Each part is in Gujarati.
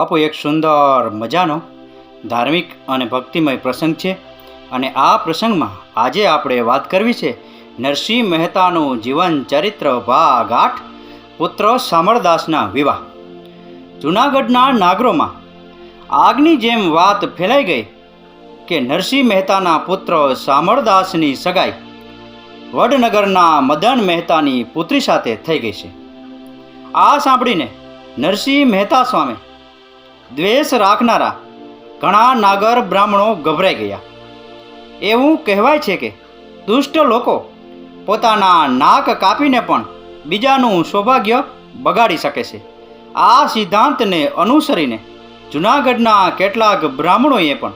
આપો એક સુંદર મજાનો ધાર્મિક અને ભક્તિમય પ્રસંગ છે અને આ પ્રસંગમાં આજે આપણે વાત કરવી છે નરસિંહ મહેતાનું જીવન ચરિત્ર ભાગ 8 પુત્ર શામળદાસના વિવાહ. જૂનાગઢના નાગરોમાં આગની જેમ વાત ફેલાઈ ગઈ કે નરસિંહ મહેતાના પુત્ર શામળદાસની સગાઈ વડનગરના મદન મહેતાની પુત્રી સાથે થઈ ગઈ છે. આ સાંભળીને નરસિંહ મહેતા સામે દ્વેષ રાખનારા ઘણા નાગર બ્રાહ્મણો ગભરાઈ ગયા. એવું કહેવાય છે કે દુષ્ટ લોકો પોતાના નાક કાપીને પણ બીજાનું સૌભાગ્ય બગાડી શકે છે. આ સિદ્ધાંતને અનુસરીને જૂનાગઢના કેટલાક બ્રાહ્મણોએ પણ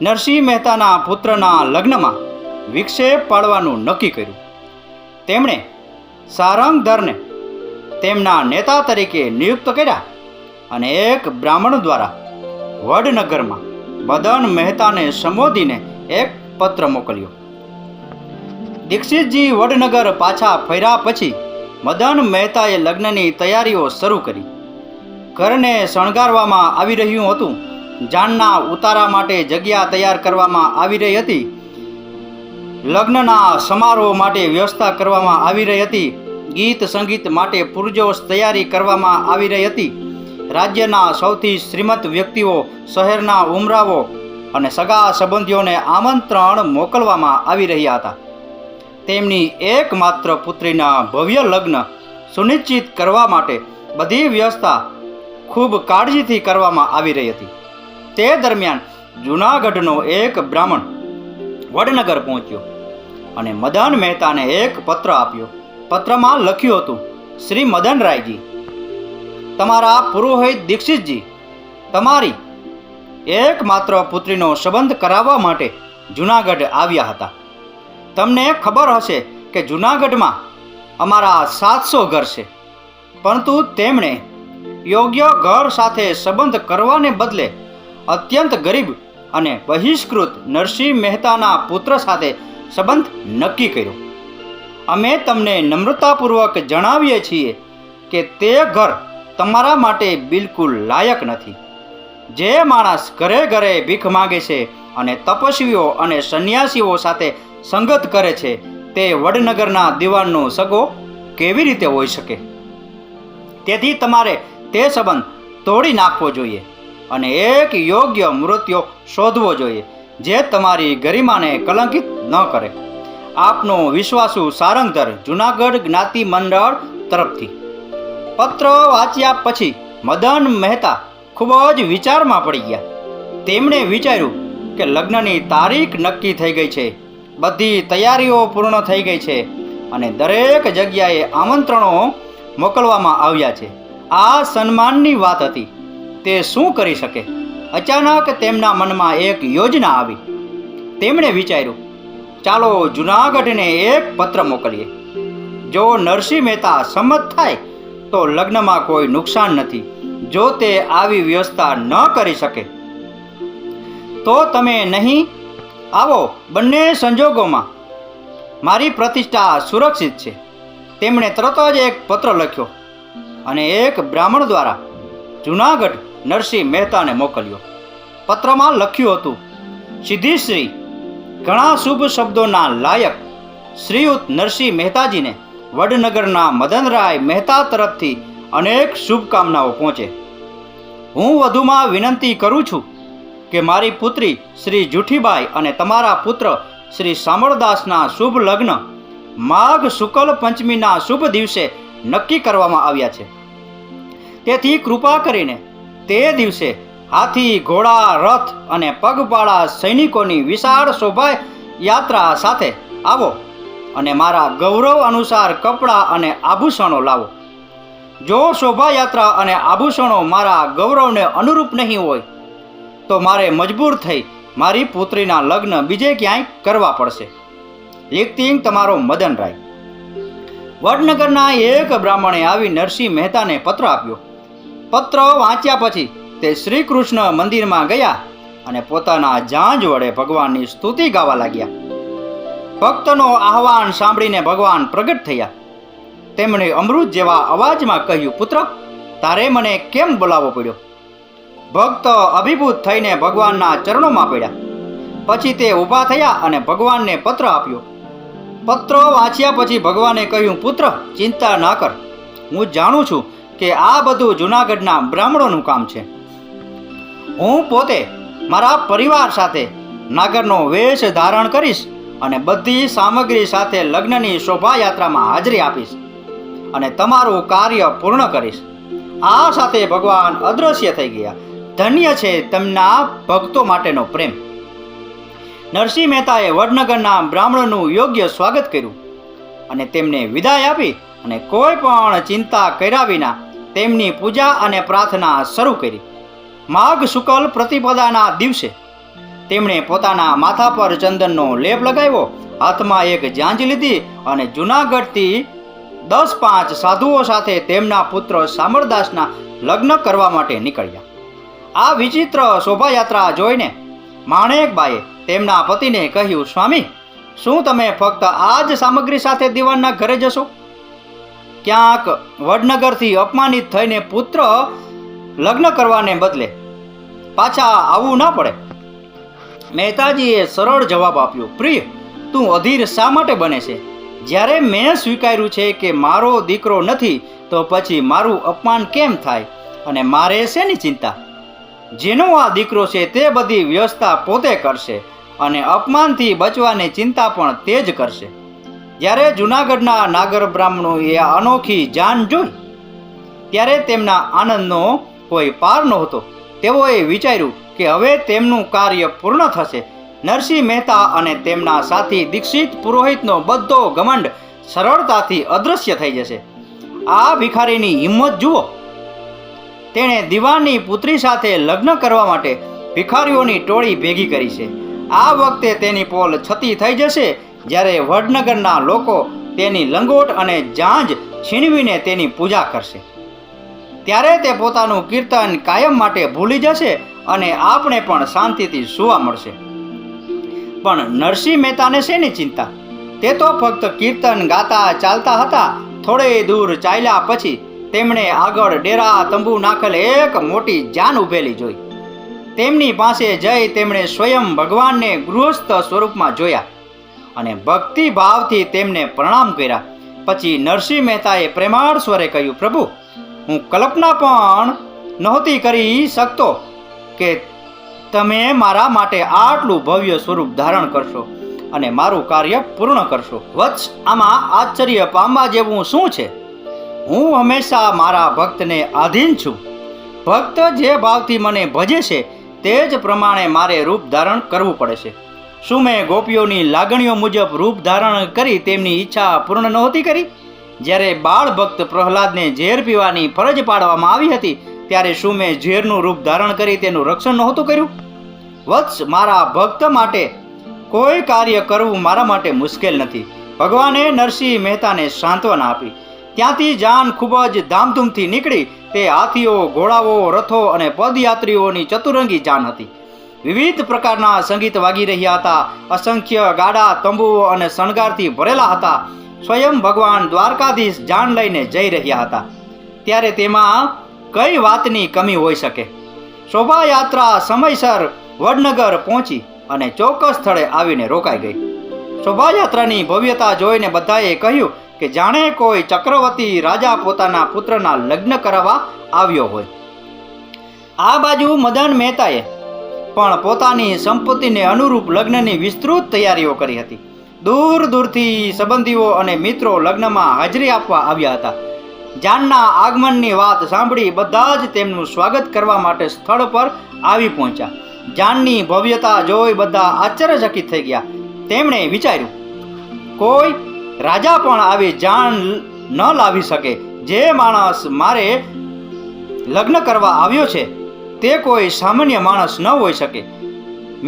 નરસિંહ મહેતાના પુત્રના લગ્નમાં વિક્ષેપ પાડવાનું નક્કી કર્યું. તેમણે સારંગધરને તેમના નેતા તરીકે નિયુક્ત કર્યા અને એક બ્રાહ્મણ દ્વારા વડનગરમાં મદન મહેતાને સંબોધીને એક પત્ર મોકલ્યો. દીક્ષિતજી વડનગર પાછા ફર્યા પછી મદન મહેતાએ લગ્નની તૈયારીઓ શરૂ કરી. ઘરને શણગારવામાં આવી રહ્યું હતું. જાનના ઉતારા માટે જગ્યા તૈયાર કરવામાં આવી રહી હતી. લગ્નના સમારોહ માટે વ્યવસ્થા કરવામાં આવી રહી હતી. ગીત સંગીત માટે પૂરજોશ તૈયારી કરવામાં આવી રહી હતી. રાજ્યના સૌથી શ્રીમંત વ્યક્તિઓ, શહેરના ઉમરાવો અને સગા સંબંધીઓને આમંત્રણ મોકલવામાં આવી રહ્યા હતા. તેમની એકમાત્ર પુત્રીના ભવ્ય લગ્ન સુનિશ્ચિત કરવા માટે બધી વ્યવસ્થા ખૂબ કાળજીથી કરવામાં આવી રહી હતી. તે દરમિયાન જૂનાગઢનો એક બ્રાહ્મણ વડનગર પહોંચ્યો અને મદન મહેતાને એક પત્ર આપ્યો. પત્રમાં લખ્યું હતું, શ્રી મદનરાયજી, તમારા પુરોહિત દીક્ષિતજી તમારી એકમાત્ર પુત્રીનો સંબંધ કરાવવા માટે જૂનાગઢ આવ્યા હતા. તમને ખબર હશે કે જૂનાગઢમાં અમારા 700 ઘર છે, પરંતુ તેમણે યોગ્ય ઘર સાથે સંબંધ કરવાને બદલે અત્યંત ગરીબ અને બહિષ્કૃત નરસિંહ મહેતાના પુત્ર સાથે સંબંધ નક્કી કર્યો. અમે તમને નમ્રતાપૂર્વક જણાવીએ છીએ કે તે ઘર તમારા માટે બિલકુલ લાયક નથી. જે માણસ ઘરે ઘરે ભીખ માગે છે અને તપસ્વીઓ અને સંન્યાસીઓ સાથે સંગત કરે છે તે વડનગરના દીવાનનો સગો કેવી રીતે હોઈ શકે? તેથી તમારે તે સંબંધ તોડી નાખવો જોઈએ અને એક યોગ્ય મૃત્યુ શોધવો જોઈએ જે તમારી ગરિમાને કલંકિત ન કરે. આપનો વિશ્વાસુ સારંગધર, જૂનાગઢ જ્ઞાતિ મંડળ તરફથી. પત્ર વાંચ્યા પછી મદન મહેતા ખૂબ જ વિચારમાં પડી ગયા. તેમણે વિચાર્યું કે લગ્નની તારીખ નક્કી થઈ ગઈ છે, બધી તૈયારીઓ પૂર્ણ થઈ ગઈ છે અને દરેક જગ્યાએ આમંત્રણો મોકલવામાં આવ્યા છે. આ સન્માનની વાત હતી. તે શું કરી શકે? અચાનક તેમના મનમાં એક યોજના આવી. તેમણે વિચાર્યું, ચાલો જૂનાગઢને એક પત્ર મોકલીએ. જો નરસિંહ મહેતા સંમત થાય તો લગ્નમાં કોઈ નુકસાન નથી. જો તે આવી વ્યવસ્થા ન કરી શકે તો તમે નહીં આવો. બંને સંજોગોમાં મારી પ્રતિષ્ઠા સુરક્ષિત છે. તેમણે તરત જ એક પત્ર લખ્યો અને એક બ્રાહ્મણ દ્વારા જૂનાગઢ નરસિંહ મહેતાને મોકલ્યો. પત્રમાં લખ્યું હતું, સિદ્ધિશ્રી ઘણા શુભ શબ્દોના લાયક શ્રીયુત નરસિંહ મહેતાજીને વડનગરના મદનરાય મહેતા તરફથી અનેક શુભકામનાઓ પહોંચે. હું વધુમાં વિનંતી કરું છું કે મારી પુત્રી શ્રી જુઠીબાઈ અને તમારા પુત્ર શ્રી શામળદાસના શુભ લગ્ન માઘ શુક્લ પંચમીના શુભ દિવસે નક્કી કરવામાં આવ્યા છે. તેથી કૃપા કરીને તે દિવસે હાથી, ઘોડા, રથ અને પગપાળા સૈનિકોની વિશાળ શોભાયાત્રા સાથે આવો અને મારા ગૌરવ અનુસાર કપડાં અને આભૂષણો લાવો. જો શોભાયાત્રા અને આભૂષણો મારા ગૌરવને અનુરૂપ નહીં હોય તો મારે મજબૂર થઈ મારી પુત્રીના લગ્ન બીજે ક્યાંય કરવા પડશે. લીખતીંગ તમારો મદનરાય. વડનગરના એક બ્રાહ્મણે આવી નરસિંહ મહેતાને પત્ર આપ્યો. પત્ર વાંચ્યા પછી તે શ્રી કૃષ્ણ મંદિરમાં ગયા અને પોતાના જાંજ વડે ભગવાનની સ્તુતિ ગાવા લાગ્યા. ભક્તનો આહવાન સાંભળીને ભગવાન પ્રગટ થયા. તેમણે અમૃત જેવા અવાજમાં કહ્યું, પુત્ર, તારે મને કેમ બોલાવવો પડ્યો? ભક્ત અભિભૂત થઈને ભગવાનના ચરણોમાં પડ્યા. પછી તે ઊભા થયા અને ભગવાનને પત્ર આપ્યો. પત્ર વાંચ્યા પછી ભગવાને કહ્યું, પુત્ર, ચિંતા ના કર. હું જાણું છું કે આ બધું જૂનાગઢના બ્રાહ્મણોનું કામ છે. હું પોતે મારા પરિવાર સાથે નાગરનો વેશ ધારણ કરીશ અને બધી સામગ્રી સાથે લગ્નની શોભાયાત્રામાં હાજરી આપીશ અને તમારું કાર્ય પૂર્ણ કરીશ. આ સાથે ભગવાન અદૃશ્ય થઈ ગયા. ધન્ય છે તેમના ભક્તો માટેનો પ્રેમ. નરસિંહ મહેતાએ વડનગરના બ્રાહ્મણોનું યોગ્ય સ્વાગત કર્યું અને તેમને વિદાય આપી અને કોઈ પણ ચિંતા કર્યા વિના તેમની પૂજા અને પ્રાર્થના શરૂ કરી. માઘ શુક્લ પ્રતિપદાના દિવસે તેમણે પોતાના માથા પર ચંદનનો લેપ લગાવ્યો, હાથમાં એક ઝાંઝ લીધી અને જૂનાગઢથી 10-5 સાધુઓ સાથે તેમના પુત્ર સામરદાસના લગ્ન કરવા માટે નીકળ્યા. આ વિચિત્ર શોભાયાત્રા જોઈને માણેકબાઈએ તેમના પતિને કહ્યું, સ્વામી, શું તમે ફક્ત આ જ સામગ્રી સાથે દીવાનના ઘરે જશો? ક્યાંક વડનગરથી અપમાનિત થઈને પુત્ર લગ્ન કરવાને બદલે પાછા આવવું ના પડે? મહેતાજીએ સરળ જવાબ આપ્યો, પ્રિય, તું અધીર શા માટે બને છે? જ્યારે મેં સ્વીકાર્યું છે કે મારો દીકરો નથી તો પછી મારું અપમાન કેમ થાય અને મારે શેની ચિંતા? જેનો આ દીકરો છે તે બધી વ્યવસ્થા પોતે કરશે અને અપમાનથી બચવાની ચિંતા પણ તે જ કરશે. જ્યારે જૂનાગઢના નાગર બ્રાહ્મણોએ આ અનોખી જાન જોઈ ત્યારે તેમના આનંદનો કોઈ પાર નહોતો. તેઓએ વિચાર્યું કે હવે તેમનું કાર્ય પૂર્ણ થશે. નરસિંહ મહેતા અને તેમના સાથી દીક્ષિત પુરોહિતનો બધો ઘમંડ સરળતાથી અદૃશ્ય થઈ જશે. આ ભિખારીની હિંમત જુઓ. તેણે દીવાનની પુત્રી સાથે લગ્ન કરવા માટે ભિખારીઓની ટોળી ભેગી કરી છે. આ વખતે તેની પોલ છતી થઈ જશે જ્યારે વડનગરના લોકો તેની લંગોટ અને ઝાંઝ છીનવીને તેની પૂજા કરશે. ત્યારે તે પોતાનું કીર્તન કાયમ માટે ભૂલી જશે અને આપણે પણ શાંતિથી સૂવા મળશે. પણ નરસિંહ મહેતાને શેની ચિંતા? તે તો ફક્ત કીર્તન ગાતા ચાલતા હતા. થોડે દૂર ચાલ્યા પછી તેમણે આગળ ડેરા તંબુ નાખેલ એક મોટી જાન ઊભેલી જોઈ. તેમની પાસે જઈ તેમણે સ્વયં ભગવાનને ગૃહસ્થ સ્વરૂપમાં જોયા અને ભક્તિ ભાવથી તેમને પ્રણામ કર્યા. પછી નરસિંહ મહેતાએ પ્રેમાળ સ્વરે કહ્યું, પ્રભુ, હું કલ્પના પણ નહોતી કરી શકતો કે તમે મારા માટે આટલું ભવ્ય સ્વરૂપ ધારણ કરશો અને મારું કાર્ય પૂર્ણ કરશો. વત્સ, આમાં આશ્ચર્ય પામવા જેવું શું છે? હું હંમેશા મારા ભક્તને આધીન છું. ભક્ત જે ભાવથી મને ભજે છે તે જ પ્રમાણે મારે રૂપ ધારણ કરવું પડે છે. શું મેં ગોપીઓની લાગણીઓ મુજબ રૂપ ધારણ કરી તેમની ઈચ્છા પૂર્ણ નહોતી કરી? જ્યારે બાળ ભક્ત પ્રહલાદને ઝેર પીવાની ફરજ પાડવામાં આવી હતી ત્યારે શું મેં ઝેરનું રૂપ ધારણ કરી તેનું રક્ષણ નહોતું કર્યું? વત્સ, મારા ભક્ત માટે કોઈ કાર્ય કરવું મારા માટે મુશ્કેલ નથી. ભગવાને નરસિંહ મહેતાને સાંત્વના આપી. ત્યાંથી જાન ખૂબ જ ધામધૂમથી નીકળી. તે હાથીઓ, ઘોડાઓ, રથો અને પદયાત્રીઓની ચતુરંગી જાન હતી. વિવિધ પ્રકારના સંગીત વાગી રહ્યા હતા. અસંખ્ય ગાડા, તંબુઓ અને શણગારથી ભરેલા હતા. સ્વયં ભગવાન દ્વારકાધીશ જાન લઈને જઈ રહ્યા હતા. ત્યારે તેમાં કઈ વાતની કમી હોઈ શકે? શોભાયાત્રા સમયસર વડનગર પહોંચી અને ચોક્કસ સ્થળે આવીને રોકાઈ ગઈ. શોભાયાત્રાની ભવ્યતા જોઈને બધાએ કહ્યું કે જાણે કોઈ ચક્રવર્તી રાજા પોતાના પુત્રના લગ્ન કરાવવા આવ્યો હોય. આ બાજુ મદન મહેતાએ પણ પોતાની સંપત્તિને અનુરૂપ લગ્નની વિસ્તૃત તૈયારીઓ કરી હતી. દૂર દૂરથી સંબંધીઓ અને મિત્રો લગ્નમાં હાજરી આપવા આવ્યા હતા. જાનના આગમનની વાત સાંભળી બધા જ તેમનું સ્વાગત કરવા માટે સ્થળ પર આવી પહોંચ્યા. જાનની ભવ્યતા જોઈ બધા આશ્ચર્યચકિત થઈ ગયા. તેમણે વિચાર્યું, કોઈ રાજા પણ આવી જાન ન લાવી શકે. જે માણસ મારે લગ્ન કરવા આવ્યો છે તે કોઈ સામાન્ય માણસ ન હોઈ શકે.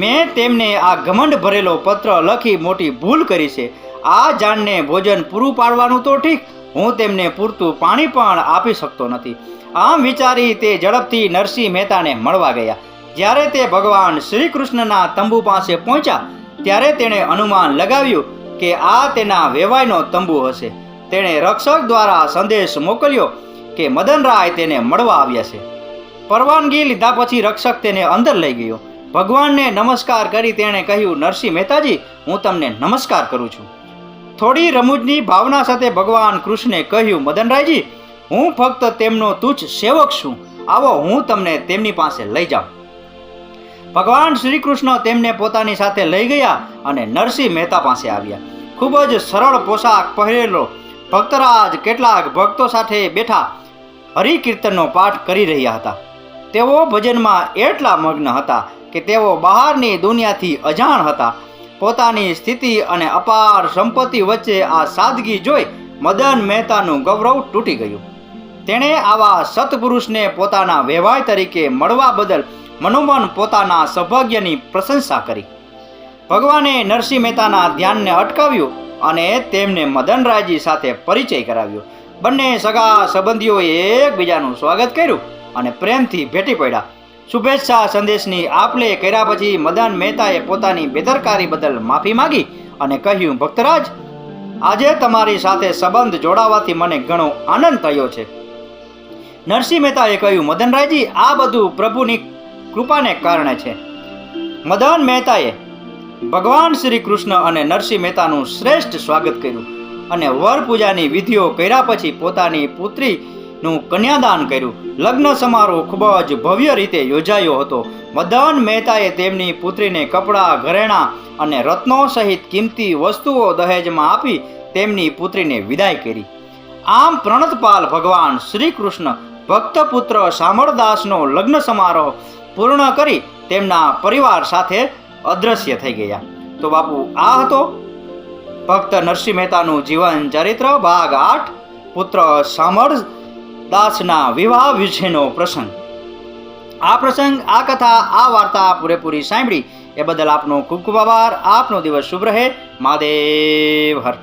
મેં તેમને આ ઘમંડ ભરેલો પત્ર લખી મોટી ભૂલ કરી છે. આ જાનને ભોજન પૂરું પાડવાનું તો ઠીક, હું તેમને પૂરતું પાણી પણ આપી શકતો નથી. આમ વિચારી તે ઝડપથી નરસિંહ મહેતાને મળવા ગયા. જ્યારે તે ભગવાન શ્રી કૃષ્ણના તંબુ પાસે પહોંચ્યા ત્યારે તેણે અનુમાન લગાવ્યું કે આ તેના વેવાઈનો તંબુ હશે. તેણે રક્ષક દ્વારા સંદેશ મોકલ્યો કે મદનરાય તેને મળવા આવ્યા છે. પરવાનગી લીધા પછી રક્ષક તેને અંદર લઈ ગયો. ભગવાનને નમસ્કાર કરી તેણે કહ્યું, નરસિંહ મહેતાજી, હું તમને નમસ્કાર કરું છું. થોડી રમૂજની ભાવના સાથે ભગવાન કૃષ્ણે કહ્યું, મદનરાયજી, હું ફક્ત તેમનો તુચ્છ સેવક છું. આવો, હું તમને તેમની પાસે લઈ જાઉં. ભગવાન શ્રી કૃષ્ણ તેમને પોતાની સાથે લઈ ગયા અને નરસિંહ મહેતા પાસે આવ્યા. ખૂબ જ સરળ પોશાક પહેરેલો ભક્તરાજ કેટલાક ભક્તો સાથે બેઠા હરિકીર્તનનો પાઠ કરી રહ્યા હતા. તેઓ ભજનમાં એટલા મગ્ન હતા કે તેઓ બહારની દુનિયાથી અજાણ હતા. પોતાની સ્થિતિ અને અપાર સંપત્તિ વચ્ચે આ સાદગી જોઈ મદન મહેતાનું ગૌરવ તૂટી ગયું. તેણે આવા સત્પુરુષને પોતાના વેવાય તરીકે મળવા બદલ મનોમન પોતાના સૌભાગ્યની પ્રશંસા કરી. ભગવાને નરસિંહ મહેતાના ધ્યાનને અટકાવ્યું અને તેમને મદનરાયજી સાથે પરિચય કરાવ્યો. બંને સગા સંબંધીઓએ એકબીજાનું સ્વાગત કર્યું અને પ્રેમથી ભેટી પડ્યા. શુભેચ્છા સંદેશની આપલે કર્યા પછી મદન મહેતાએ પોતાની બેદરકારી બદલ માફી માંગી અને કહ્યું, ભક્તરાજ, આજે તમારી સાથે સંબંધ જોડાવાથી મને ઘણો આનંદ થયો છે. નરસિંહ મહેતાએ કહ્યું, મદનરાયજી, આ બધું પ્રભુની કૃપાને કારણે છે. મદન મહેતાએ ભગવાન શ્રી કૃષ્ણ અને નરસિંહ મહેતાનું શ્રેષ્ઠ સ્વાગત કર્યું અને વર પૂજાની વિધિઓ કર્યા પછી પોતાની પુત્રીનું કન્યાદાન કર્યું. લગ્ન સમારોહ ખૂબ જ ભવ્ય રીતે યોજાયો હતો. મદન મહેતાએ તેમની પુત્રીને કપડાં, ઘરેણાં અને રત્નો સહિત કિંમતી વસ્તુઓ દહેજમાં આપી તેમની પુત્રીને વિદાય કરી. આમ પ્રણતપાલ ભગવાન શ્રી કૃષ્ણ ભક્તપુત્ર શામળદાસનો લગ્ન સમારોહ પૂર્ણ કરી તેમના પરિવાર સાથે અદ્રશ્ય થઈ ગયા. તો બાપુ, આ હતો ભક્ત નરસિંહ મહેતાનું જીવન ચરિત્ર ભાગ 8, પુત્ર શામળદાસના વિવાહ વિશેનો પ્રસંગ. આ પ્રસંગ, આ કથા, આ વાર્તા પૂરેપૂરી સાંભળી એ બદલ આપનો ખૂબ ખૂબ આભાર. આપનો દિવસ શુભ રહે. મહાદેવ હર.